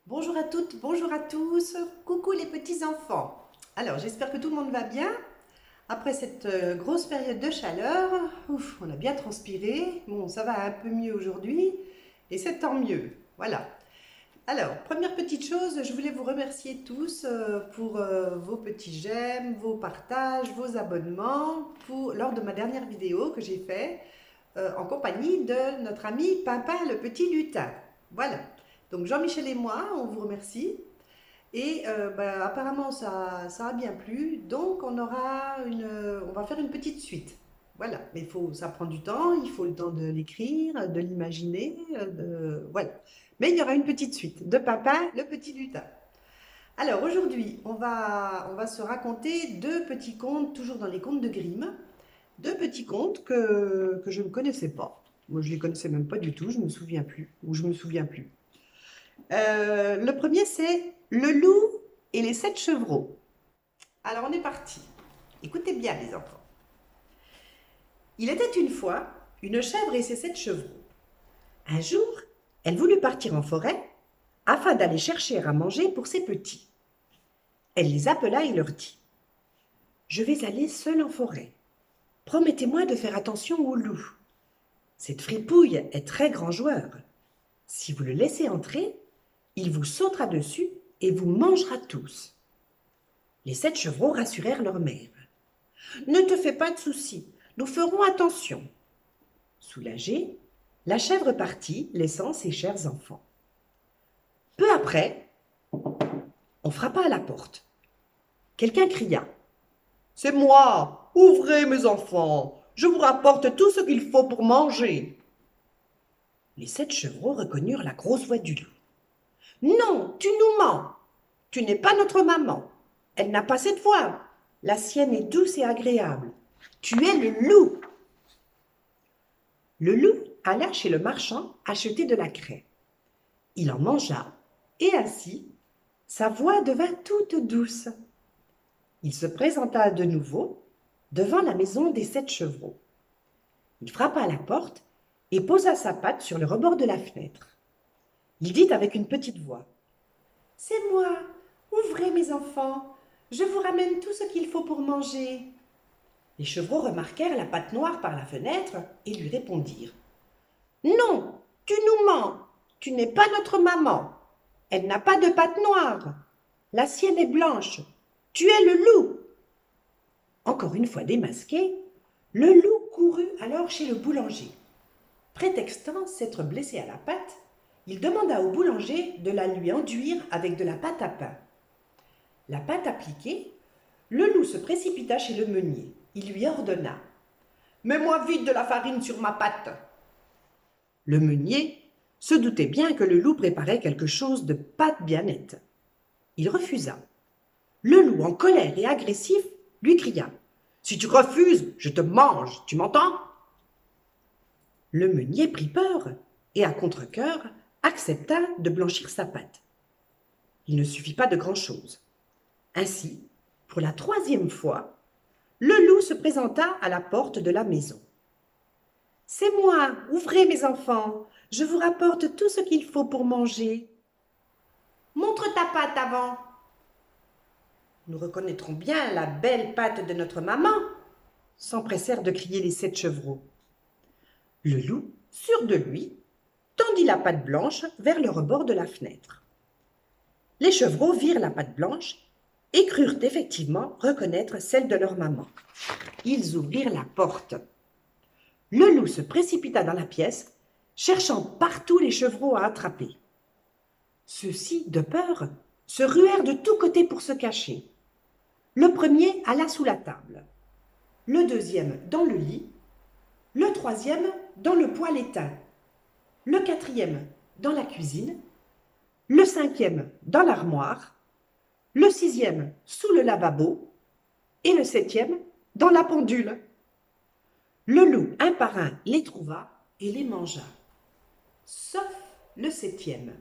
Bonjour à toutes, bonjour à tous, coucou les petits enfants. Alors j'espère que tout le monde va bien. Après cette grosse période de chaleur, ouf, on a bien transpiré. Bon, ça va un peu mieux aujourd'hui et c'est tant mieux. Voilà. Alors, première petite chose, je voulais vous remercier tous pour vos petits j'aime, vos partages, vos abonnements lors de ma dernière vidéo que j'ai fait en compagnie de notre ami Papa le petit lutin. Voilà. Donc Jean-Michel et moi, on vous remercie. Et apparemment, ça a bien plu. Donc, on va faire une petite suite. Voilà. Mais ça prend du temps. Il faut le temps de l'écrire, de l'imaginer. Voilà. Mais il y aura une petite suite de Papa, le petit lutin. Alors, aujourd'hui, on va se raconter deux petits contes, toujours dans les contes de Grimm. Deux petits contes que je ne connaissais pas. Moi, je ne les connaissais même pas du tout. Je me souviens plus. Ou je me souviens plus. Le premier, c'est Le loup et les 7 chevreaux. Alors, on est parti. Écoutez bien, les enfants. Il était une fois une chèvre et ses 7 chevreaux. Un jour, elle voulut partir en forêt afin d'aller chercher à manger pour ses petits. Elle les appela et leur dit: Je vais aller seule en forêt. Promettez-moi de faire attention au loup. Cette fripouille est très grand joueur. Si vous le laissez entrer, il vous sautera dessus et vous mangera tous. Les 7 chevreaux rassurèrent leur mère. Ne te fais pas de soucis, nous ferons attention. Soulagée, la chèvre partit, laissant ses chers enfants. Peu après, on frappa à la porte. Quelqu'un cria: C'est moi, ouvrez mes enfants, je vous rapporte tout ce qu'il faut pour manger. Les 7 chevreaux reconnurent la grosse voix du loup. Non, tu nous mens, tu n'es pas notre maman. Elle n'a pas cette voix, la sienne est douce et agréable. Tu es le loup. Le loup alla chez le marchand acheter de la craie. Il en mangea, et ainsi sa voix devint toute douce. Il se présenta de nouveau devant la maison des 7 chevreaux. Il frappa à la porte et posa sa patte sur le rebord de la fenêtre. Il dit avec une petite voix: C'est moi, ouvrez mes enfants, je vous ramène tout ce qu'il faut pour manger. Les chevreaux remarquèrent la patte noire par la fenêtre et lui répondirent: Non, tu nous mens, tu n'es pas notre maman. Elle n'a pas de patte noire. La sienne est blanche. Tu es le loup. Encore une fois démasqué, le loup courut alors chez le boulanger. Prétextant s'être blessé à la patte, il demanda au boulanger de la lui enduire avec de la pâte à pain. La pâte appliquée, le loup se précipita chez le meunier. Il lui ordonna: Mets-moi vite de la farine sur ma pâte. Le meunier se doutait bien que le loup préparait quelque chose de pas bien net. Il refusa. Le loup, en colère et agressif, lui cria: Si tu refuses, je te mange, tu m'entends? Le meunier prit peur et, à contre-cœur, accepta de blanchir sa pâte. Il ne suffit pas de grand-chose. Ainsi, pour la 3e fois, le loup se présenta à la porte de la maison. C'est moi, ouvrez mes enfants, je vous rapporte tout ce qu'il faut pour manger. Montre ta pâte avant. Nous reconnaîtrons bien la belle pâte de notre maman, s'empressèrent de crier les 7 chevreaux. Le loup, sûr de lui, tendit la pâte blanche vers le rebord de la fenêtre. Les chevreaux virent la pâte blanche et crurent effectivement reconnaître celle de leur maman. Ils ouvrirent la porte. Le loup se précipita dans la pièce, cherchant partout les chevreaux à attraper. Ceux-ci, de peur, se ruèrent de tous côtés pour se cacher. Le premier alla sous la table, le deuxième dans le lit, le troisième dans le poêle éteint, le quatrième dans la cuisine, le cinquième dans l'armoire, le sixième sous le lavabo et le septième dans la pendule. Le loup, un par un, les trouva et les mangea, sauf le septième.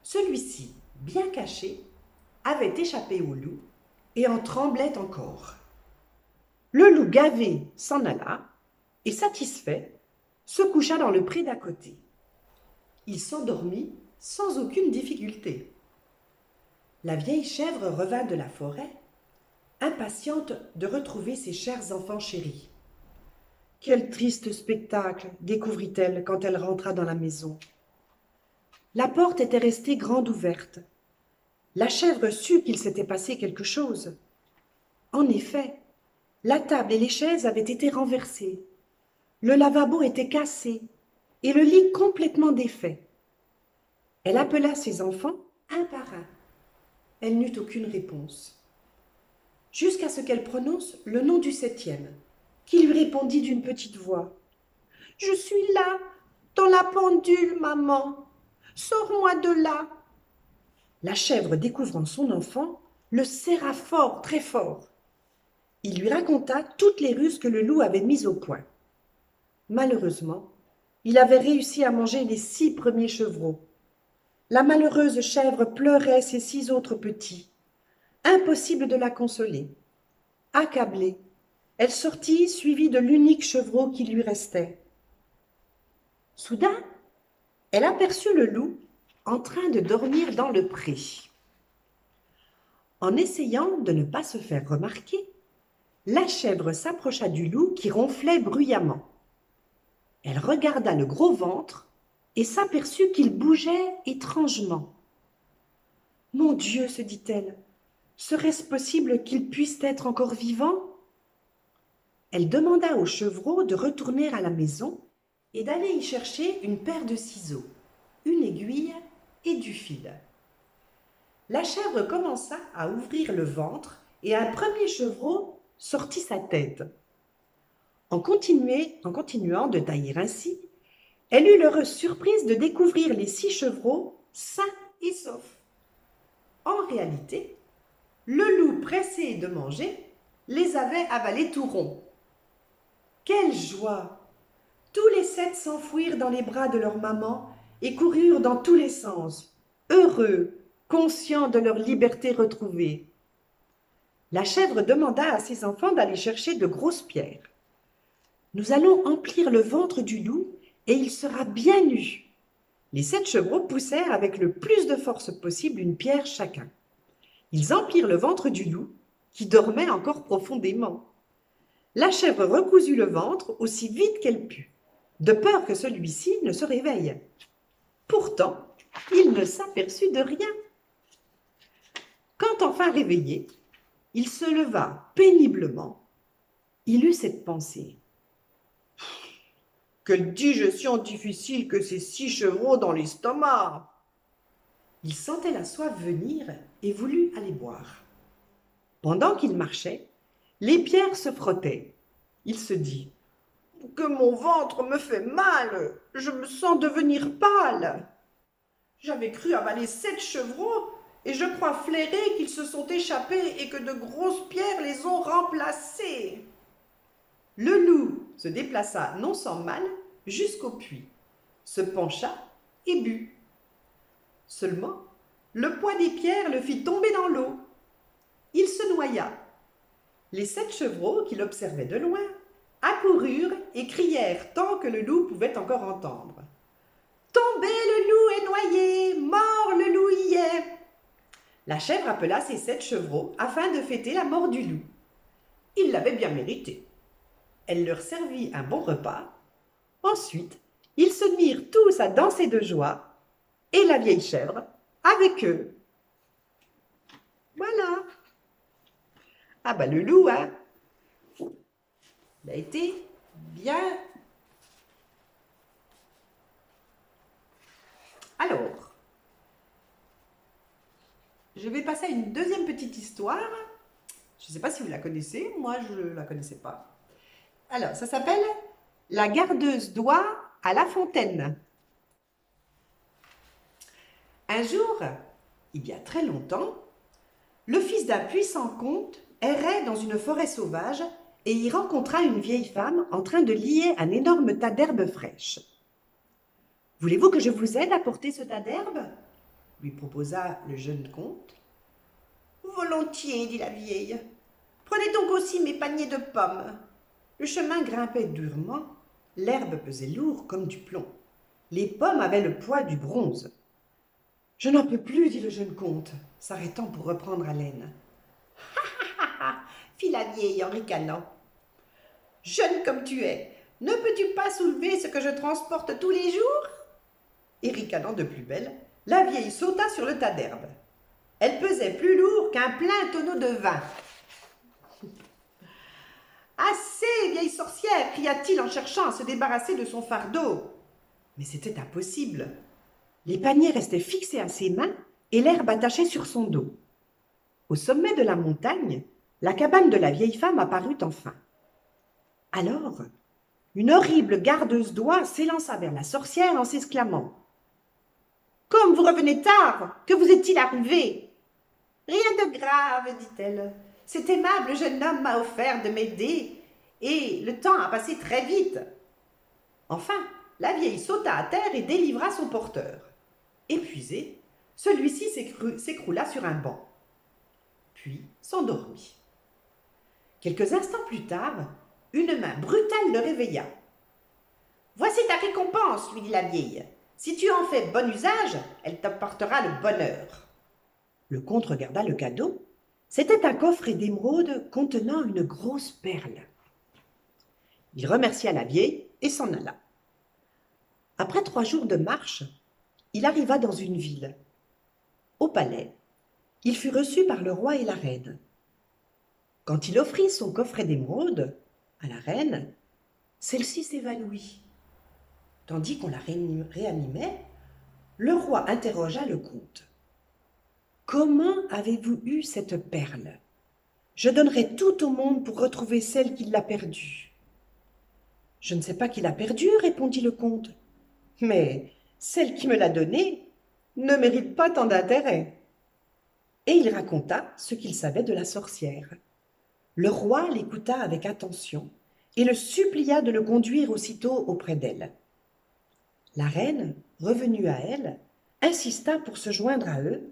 Celui-ci, bien caché, avait échappé au loup et en tremblait encore. Le loup gavé s'en alla et, satisfait, se coucha dans le pré d'à côté. Il s'endormit sans aucune difficulté. La vieille chèvre revint de la forêt, impatiente de retrouver ses chers enfants chéris. Quel triste spectacle, découvrit-elle quand elle rentra dans la maison. La porte était restée grande ouverte. La chèvre sut qu'il s'était passé quelque chose. En effet, la table et les chaises avaient été renversées. Le lavabo était cassé et le lit complètement défait. Elle appela ses enfants un par un. Elle n'eut aucune réponse. Jusqu'à ce qu'elle prononce le nom du septième, qui lui répondit d'une petite voix. « Je suis là, dans la pendule, maman. Sors-moi de là. » La chèvre, découvrant son enfant, le serra fort, très fort. Il lui raconta toutes les ruses que le loup avait mises au point. Malheureusement, il avait réussi à manger les 6 premiers chevreaux. La malheureuse chèvre pleurait ses 6 autres petits. Impossible de la consoler. Accablée, elle sortit suivie de l'unique chevreau qui lui restait. Soudain, elle aperçut le loup en train de dormir dans le pré. En essayant de ne pas se faire remarquer, la chèvre s'approcha du loup qui ronflait bruyamment. Elle regarda le gros ventre et s'aperçut qu'il bougeait étrangement. « Mon Dieu, se dit-elle, serait-ce possible qu'il puisse être encore vivant ?» Elle demanda au chevreau de retourner à la maison et d'aller y chercher une paire de ciseaux, une aiguille et du fil. La chèvre commença à ouvrir le ventre et un premier chevreau sortit sa tête. En continuant de tailler ainsi, elle eut l'heureuse surprise de découvrir les 6 chevreaux sains et saufs. En réalité, le loup, pressé de manger, les avait avalés tout ronds. Quelle joie! Tous les 7 s'enfouirent dans les bras de leur maman et coururent dans tous les sens, heureux, conscients de leur liberté retrouvée. La chèvre demanda à ses enfants d'aller chercher de grosses pierres. « Nous allons emplir le ventre du loup et il sera bien nu. » Les 7 chevreaux poussèrent avec le plus de force possible une pierre chacun. Ils emplirent le ventre du loup, qui dormait encore profondément. La chèvre recousit le ventre aussi vite qu'elle put, de peur que celui-ci ne se réveille. Pourtant, il ne s'aperçut de rien. Quand enfin réveillé, il se leva péniblement. Il eut cette pensée. « Quelle digestion difficile que ces 6 chevreaux dans l'estomac !» Il sentait la soif venir et voulut aller boire. Pendant qu'il marchait, les pierres se frottaient. Il se dit « Que mon ventre me fait mal, je me sens devenir pâle. J'avais cru avaler 7 chevreaux et je crois flairer qu'ils se sont échappés et que de grosses pierres les ont remplacés. » Le loup se déplaça non sans mal jusqu'au puits, se pencha et but. Seulement, le poids des pierres le fit tomber dans l'eau. Il se noya. Les 7 chevreaux, qui l'observaient de loin, accoururent et crièrent tant que le loup pouvait encore entendre. « Tombé, le loup est noyé, mort le loup y est !» La chèvre appela ses 7 chevreaux afin de fêter la mort du loup. Ils l'avaient bien mérité. Elle leur servit un bon repas. Ensuite, ils se mirent tous à danser de joie, et la vieille chèvre avec eux. Voilà. Ah bah le loup, hein, il a été bien. Alors, je vais passer à une deuxième petite histoire. Je ne sais pas si vous la connaissez, moi je ne la connaissais pas. Alors, ça s'appelle « La gardeuse d'oie à la fontaine ». Un jour, il y a très longtemps, le fils d'un puissant comte errait dans une forêt sauvage et y rencontra une vieille femme en train de lier un énorme tas d'herbes fraîches. « Voulez-vous que je vous aide à porter ce tas d'herbes » lui proposa le jeune comte. « Volontiers, dit la vieille. Prenez donc aussi mes paniers de pommes. » Le chemin grimpait durement, l'herbe pesait lourd comme du plomb. Les pommes avaient le poids du bronze. Je n'en peux plus, dit le jeune comte, s'arrêtant pour reprendre haleine. Fit la vieille en ricanant. Jeune comme tu es, ne peux-tu pas soulever ce que je transporte tous les jours? Et ricanant de plus belle, la vieille sauta sur le tas d'herbe. Elle pesait plus lourd qu'un plein tonneau de vin. Assez, vieille sorcière, cria-t-il en cherchant à se débarrasser de son fardeau. Mais c'était impossible. Les paniers restaient fixés à ses mains et l'herbe attachée sur son dos. Au sommet de la montagne, la cabane de la vieille femme apparut enfin. Alors, une horrible gardeuse d'oie s'élança vers la sorcière en s'exclamant « Comme vous revenez tard, que vous est-il arrivé ?»« Rien de grave, dit-elle. Cet aimable jeune homme m'a offert de m'aider, et le temps a passé très vite. » Enfin, la vieille sauta à terre et délivra son porteur. Épuisé, celui-ci s'écroula sur un banc, puis s'endormit. Quelques instants plus tard, une main brutale le réveilla. « Voici ta récompense, lui dit la vieille. Si tu en fais bon usage, elle t'apportera le bonheur. » Le comte regarda le cadeau. C'était un coffret d'émeraude contenant une grosse perle. Il remercia la vieille et s'en alla. Après 3 jours de marche, il arriva dans une ville. Au palais, il fut reçu par le roi et la reine. Quand il offrit son coffret d'émeraude à la reine, celle-ci s'évanouit. Tandis qu'on la réanimait, le roi interrogea le comte. « Comment avez-vous eu cette perle? Je donnerais tout au monde pour retrouver celle qui l'a perdue. » « Je ne sais pas qui l'a perdue, répondit le comte. Mais celle qui me l'a donnée ne mérite pas tant d'intérêt. Et il raconta ce qu'il savait de la sorcière. Le roi l'écouta avec attention et le supplia de le conduire aussitôt auprès d'elle. La reine, revenue à elle, insista pour se joindre à eux,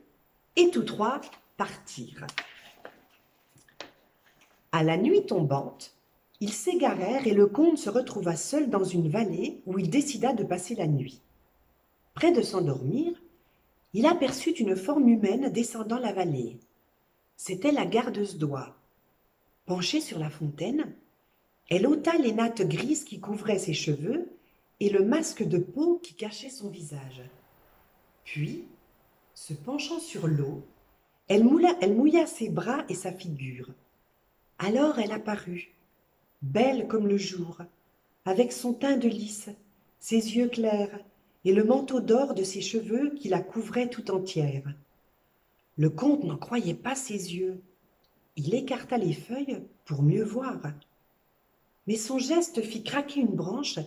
et tous 3 partirent. À la nuit tombante, ils s'égarèrent et le comte se retrouva seul dans une vallée où il décida de passer la nuit. Près de s'endormir, il aperçut une forme humaine descendant la vallée. C'était la gardeuse d'oie. Penchée sur la fontaine, elle ôta les nattes grises qui couvraient ses cheveux et le masque de peau qui cachait son visage. Puis, se penchant sur l'eau, elle mouilla ses bras et sa figure. Alors elle apparut, belle comme le jour, avec son teint de lys, ses yeux clairs et le manteau d'or de ses cheveux qui la couvrait tout entière. Le comte n'en croyait pas ses yeux. Il écarta les feuilles pour mieux voir. Mais son geste fit craquer une branche,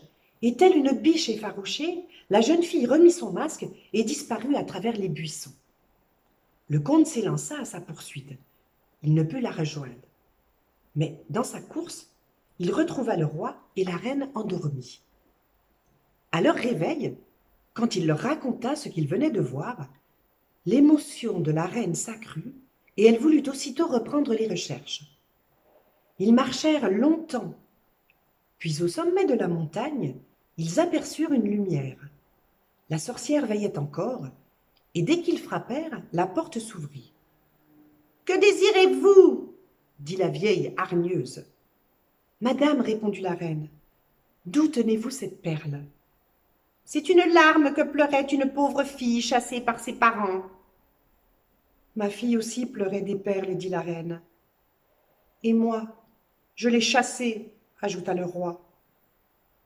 et telle une biche effarouchée, la jeune fille remit son masque et disparut à travers les buissons. Le comte s'élança à sa poursuite. Il ne put la rejoindre. Mais dans sa course, il retrouva le roi et la reine endormis. À leur réveil, quand il leur raconta ce qu'il venait de voir, l'émotion de la reine s'accrut et elle voulut aussitôt reprendre les recherches. Ils marchèrent longtemps, puis au sommet de la montagne, ils aperçurent une lumière. La sorcière veillait encore, et dès qu'ils frappèrent, la porte s'ouvrit. « Que désirez-vous » dit la vieille hargneuse. « Madame, répondit la reine, d'où tenez-vous cette perle? » « C'est une larme que pleurait une pauvre fille chassée par ses parents. » « Ma fille aussi pleurait des perles, dit la reine. Et moi, je l'ai chassée, ajouta le roi.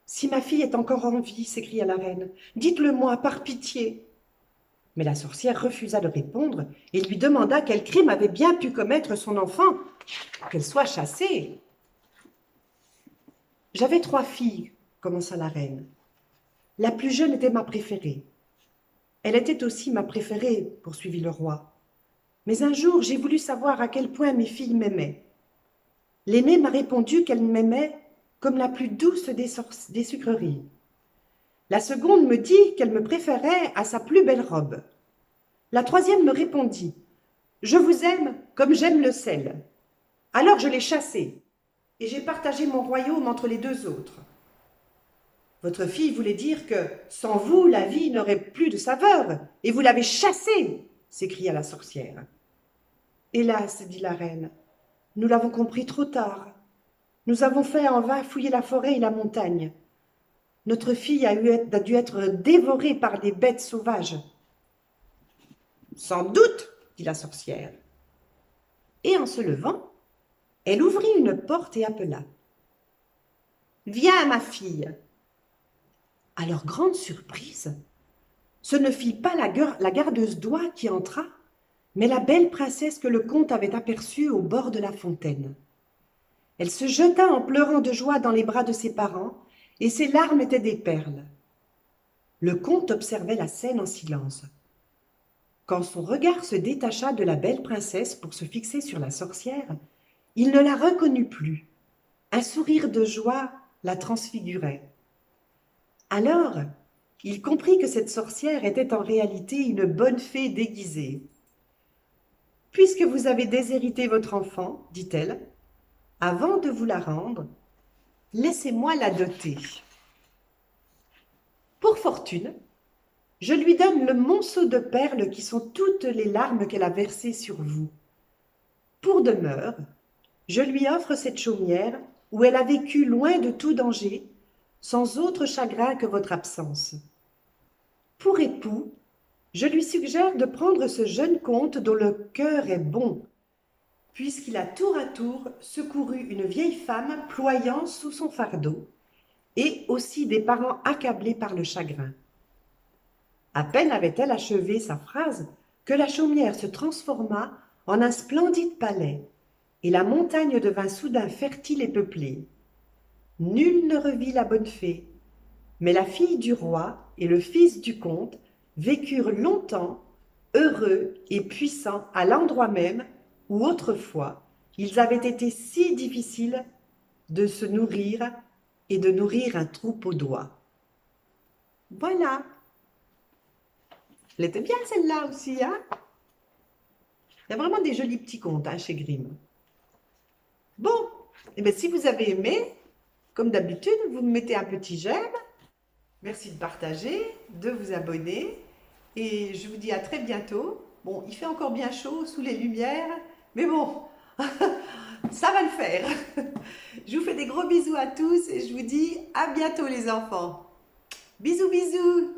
Si ma fille est encore en vie, s'écria la reine, dites-le-moi par pitié. Mais la sorcière refusa de répondre et lui demanda quel crime avait bien pu commettre son enfant pour qu'elle soit chassée. J'avais 3 filles, commença la reine. La plus jeune était ma préférée. Elle était aussi ma préférée, poursuivit le roi. Mais un jour, j'ai voulu savoir à quel point mes filles m'aimaient. L'aînée m'a répondu qu'elle m'aimait comme la plus douce des sucreries. La seconde me dit qu'elle me préférait à sa plus belle robe. La troisième me répondit « Je vous aime comme j'aime le sel ». Alors je l'ai chassée et j'ai partagé mon royaume entre les 2 autres. Votre fille voulait dire que sans vous, la vie n'aurait plus de saveur, et vous l'avez chassée, s'écria la sorcière. Hélas, dit la reine, nous l'avons compris trop tard. Nous avons fait en vain fouiller la forêt et la montagne. Notre fille a dû être dévorée par des bêtes sauvages. Sans doute, dit la sorcière. Et en se levant, elle ouvrit une porte et appela. Viens, ma fille. À leur grande surprise, ce ne fut pas la gardeuse d'oie qui entra, mais la belle princesse que le comte avait aperçue au bord de la fontaine. Elle se jeta en pleurant de joie dans les bras de ses parents, et ses larmes étaient des perles. Le comte observait la scène en silence. Quand son regard se détacha de la belle princesse pour se fixer sur la sorcière, il ne la reconnut plus. Un sourire de joie la transfigurait. Alors, il comprit que cette sorcière était en réalité une bonne fée déguisée. « Puisque vous avez déshérité votre enfant, dit-elle, avant de vous la rendre, laissez-moi la doter. Pour fortune, je lui donne le monceau de perles qui sont toutes les larmes qu'elle a versées sur vous. Pour demeure, je lui offre cette chaumière où elle a vécu loin de tout danger, sans autre chagrin que votre absence. Pour époux, je lui suggère de prendre ce jeune comte dont le cœur est bon, puisqu'il a tour à tour secouru une vieille femme ployant sous son fardeau, et aussi des parents accablés par le chagrin. » À peine avait-elle achevé sa phrase que la chaumière se transforma en un splendide palais, et la montagne devint soudain fertile et peuplée. Nul ne revit la bonne fée, mais la fille du roi et le fils du comte vécurent longtemps, heureux et puissants à l'endroit même où autrefois ils avaient été si difficiles de se nourrir et de nourrir un troupeau d'oies. Voilà. Elle était bien celle-là aussi, hein? Il y a vraiment des jolis petits contes chez Grimm. Bon, et bien si vous avez aimé, comme d'habitude, vous me mettez un petit j'aime. Merci de partager, de vous abonner. Et je vous dis à très bientôt. Bon, il fait encore bien chaud sous les lumières, mais bon, ça va le faire. Je vous fais des gros bisous à tous et je vous dis à bientôt les enfants. Bisous, bisous.